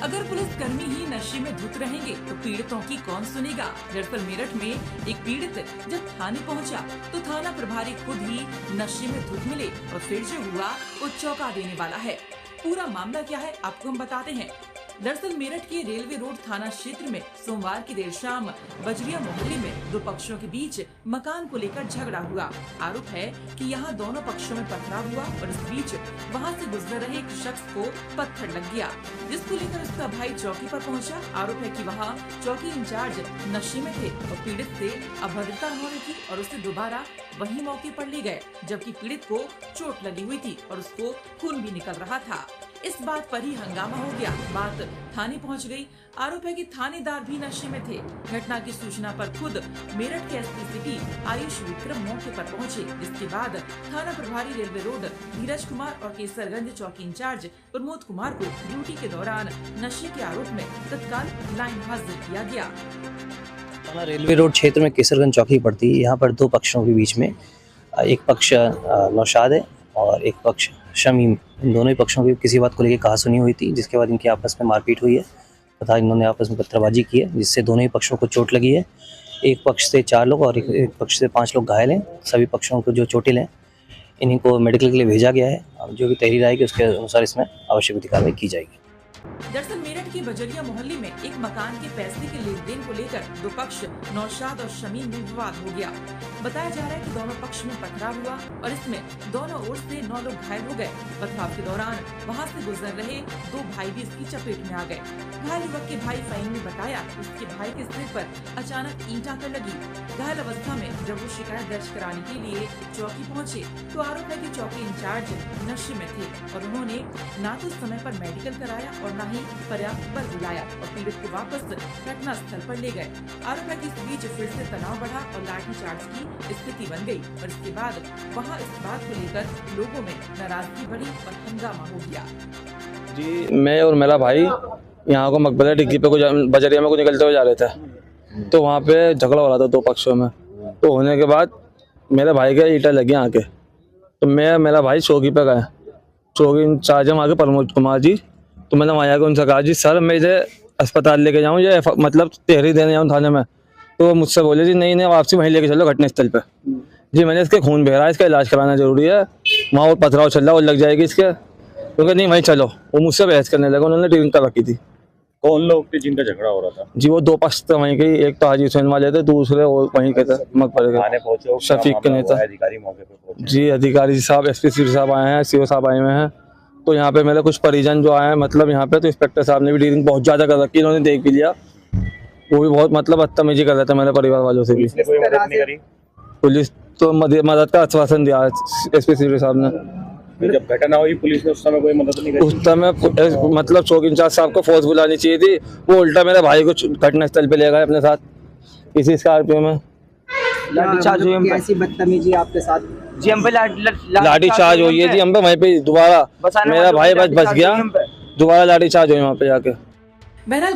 अगर पुलिसकर्मी ही नशे में धुत रहेंगे तो पीड़ितों की कौन सुनेगा। दरअसल मेरठ में एक पीड़ित जब थाने पहुंचा तो थाना प्रभारी खुद ही नशे में धुत मिले और फिर जो हुआ वो चौंका देने वाला है। पूरा मामला क्या है आपको हम बताते हैं। दरअसल मेरठ के रेलवे रोड थाना क्षेत्र में सोमवार की देर शाम बजरिया मोहल्ले में दो पक्षों के बीच मकान को लेकर झगड़ा हुआ। आरोप है कि यहां दोनों पक्षों में पथराव हुआ और इस बीच वहां से गुजर रहे एक शख्स को पत्थर लग गया, जिसको लेकर उसका भाई चौकी पर पहुंचा। आरोप है कि वहां चौकी इंचार्ज नशे में थे और पीड़ित से अभद्रता होने की और उसे दोबारा वही मौके पर ले गए, जबकि पीड़ित को चोट लगी हुई थी और उसको खून भी निकल रहा था। इस बात पर ही हंगामा हो गया, बात थाने पहुंच गई। आरोप है कि थानेदार भी नशे में थे। घटना की सूचना पर खुद मेरठ के एसपी सिटी आयुष विक्रम मौके पर पहुंचे। इसके बाद थाना प्रभारी रेलवे रोड धीरज कुमार और केसरगंज चौकी इंचार्ज प्रमोद कुमार को ड्यूटी के दौरान नशे के आरोप में तत्काल लाइन हाजिर किया गया। थाना रेलवे रोड क्षेत्र में केसरगंज चौकी पड़ती है। यहाँ पर दो पक्षों के बीच में एक पक्ष नौशाद है और एक पक्ष शमीम। इन दोनों ही पक्षों की किसी बात को लेकर कहासुनी हुई थी, जिसके बाद इनकी आपस में मारपीट हुई है तथा इन्होंने आपस में पत्थरबाजी की है, जिससे दोनों ही पक्षों को चोट लगी है। एक पक्ष से 4 लोग और एक पक्ष से 5 लोग घायल हैं। सभी पक्षों को जो चोटिल हैं इन्हीं को मेडिकल के लिए भेजा गया है। जो भी तहरीर आएगी उसके अनुसार इसमें आवश्यक कार्रवाई की जाएगी। दरअसल मेरठ के बजरिया मोहल्ले में एक मकान के पैसे के लेन देन को लेकर दो पक्ष नौशाद और शमीम में विवाद हो गया। बताया जा रहा है कि दोनों पक्ष में पथराव हुआ और इसमें दोनों ओर से 9 लोग घायल हो गए। पथराव के दौरान वहां से गुजर रहे 2 भाई भी इसकी चपेट में आ गए। घायल युवक के भाई फहीम ने बताया उसके भाई के सिर पर अचानक ईंट आकर लगी। घायल अवस्था में जब वो शिकायत दर्ज कराने के लिए चौकी पहुँचे तो आरोप है कि चौकी इंचार्ज नशे में थे और उन्होंने न तो समय पर मेडिकल कराया और न ही पर्याप्त बल बुलाया और पीड़ित को वापस घटना स्थल पर ले गए। आरोप है कि इस बीच फिर से तनाव बढ़ा और लाठीचार्ज की स्थिति बन गई और इसके बाद वहां इस बात को लेकर लोगों में नाराजगी बढ़ी और हंगामा हो गया। जी, मैं और मेरा भाई यहाँ को मकबरा डिग्गी पे बजरिया में को निकलते हुए जा रहे थे, तो वहाँ पे झगड़ा हो रहा था दो पक्षों में। तो होने के बाद मेरे भाई के ईंटें लगी आके, तो मैं मेरा भाई चौकी पे गए। चौकी इंचार्ज वहाँ के प्रमोद कुमार जी, तो मैंने वहाँ आके उनसे कहा जी सर मैं इसे अस्पताल लेके जाऊँ या मतलब तहरीर देने जाऊँ थाने में। तो मुझसे बोले जी नहीं वापसी वहीं लेके चलो घटनास्थल पे। जी मैंने इसके खून बह रहा है, इसका इलाज कराना जरूरी है, वहाँ और पथराव चल रहा है और लग जाएगी इसके, क्योंकि नहीं वहीं चलो। वो मुझसे बहस करने लगा, उन्होंने ड्रिंक कर रखी थी। कौन लोग थे जिनका झगड़ा हो रहा था? जी वो 2 पक्ष थे वहीं के, एक तो हाजी हुसैन वाले थे, दूसरे और वहीं के थे मकबरे के शफीक के नेता। अधिकारी मौके पे पहुंचे? जी अधिकारी साहब एसपी साहब आए हैं, सीओ साहब आए हुए हैं। तो यहाँ पे मेरे कुछ परिजन जो आए हैं मतलब यहाँ पे, तो इंस्पेक्टर साहब ने भी डीलिंग बहुत ज्यादा कर रखी, इन्होंने देख भी लिया। वो भी बहुत मतलब बदतमीजी कर रहे थे मेरे परिवार वालों से भी। कोई मदद नहीं करी? पुलिस तो मदद का आश्वासन दिया एसपी साहब ने। जब घटना हुई पुलिस ने उस समय कोई मदद नहीं करी? उस समय मतलब चौकी इंचार्ज साहब को फोर्स बुलानी चाहिए थी, वो उल्टा मेरे भाई को घटनास्थल पे ले गए अपने साथ इसी स्कॉर्पियो में। लाठीचार्ज हुई, ऐसी बदतमीजी आपके साथ? जी हम पे लाठीचार्ज हुई है जी, हम पे वहीं पे दोबारा मेरा भाई बच गया, दोबारा लाठीचार्ज हुई वहाँ पे जाके। बहरहाल